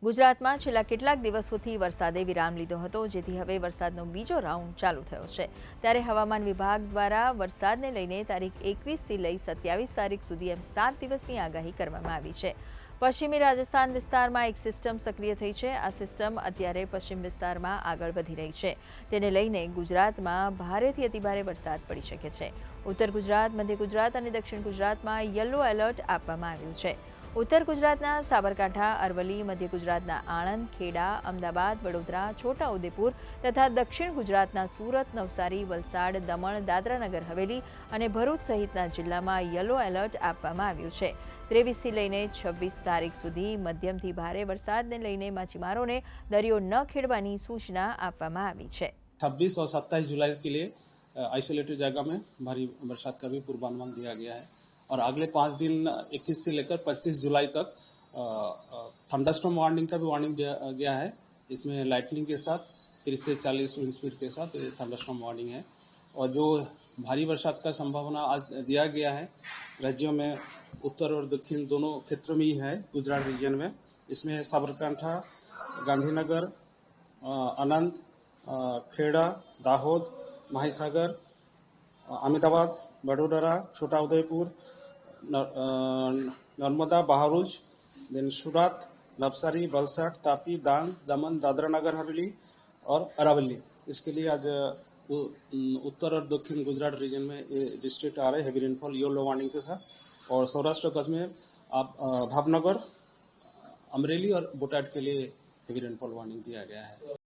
ગુજરાતમાં છેલ્લા કેટલાક દિવસોથી વરસાદે વિરામ લીધો હતો, જેથી હવે વરસાદનો બીજો રાઉન્ડ ચાલુ થયો છે। ત્યારે હવામાન વિભાગ દ્વારા વરસાદને લઈને તારીખ 21થી લઈ 27 તારીખ સુધી એમ 7 દિવસની આગાહી કરવામાં આવી છે। પશ્ચિમી રાજસ્થાન વિસ્તારમાં એક સિસ્ટમ સક્રિય થઈ છે। આ સિસ્ટમ અત્યારે પશ્ચિમ વિસ્તારમાં આગળ વધી રહી છે। તેને લઈને ગુજરાતમાં ભારેથી અતિભારે વરસાદ પડી શકે છે। ઉત્તર ગુજરાત, મધ્ય ગુજરાત અને દક્ષિણ ગુજરાતમાં યલો એલર્ટ આપવામાં આવ્યું છે। ઉત્તર ગુજરાતના સાબરકાંઠા, અરવલ્લી, મધ્ય ગુજરાતના આણંદ, ખેડા, અમદાવાદ, વડોદરા, છોટાઉદેપુર તથા દક્ષિણ ગુજરાતના સુરત, નવસારી, વલસાડ, દમણ, દાદરાનગર હવેલી અને ભરૂચ સહિતના જિલ્લામાં યલો એલર્ટ આપવામાં આવ્યું છે। 23થી લઈને 26 તારીખ સુધી મધ્યમથી ભારે વરસાદને લઈને માછીમારોને દરિયો ન ખેડવાની સૂચના આપવામાં આવી છે। 26 और 27 जुलाई के लिए आइसोलेटेड जगह में भारी बरसात का भी पूर्वानुमान दिया गया है और अगले 5 दिन 21 से लेकर 25 जुलाई तक थंडरस्टॉर्म वार्निंग का भी वार्निंग दिया गया है। इसमें लाइटनिंग के साथ 30 से 40 स्पीड के साथ थंडरस्टॉर्म वार्निंग है और जो भारी बरसात का संभावना आज दिया गया है राज्यों में उत्तर और दक्षिण दोनों क्षेत्रों में ही है। गुजरात रीजन में इसमें साबरकांठा, गांधीनगर, आनंद, खेड़ा, दाहोद, माहीसागर, अहमदाबाद, वडोदरा, छोटाउदेपुर, नर्मदा, बहराइच, देन सूरत, नवसारी, वलसाड, तापी, डांग, दमन, दादरा नगर हवेली और अरावली। इसके लिए आज उत्तर और दक्षिण गुजरात रीजन में ये डिस्ट्रिक्ट आ रहे हैं हेवी रेनफॉल येलो वार्निंग के साथ और सौराष्ट्र कच्छ में आप भावनगर, अमरेली और बोटाड के लिए हेवी रेनफॉल वार्निंग दिया गया है।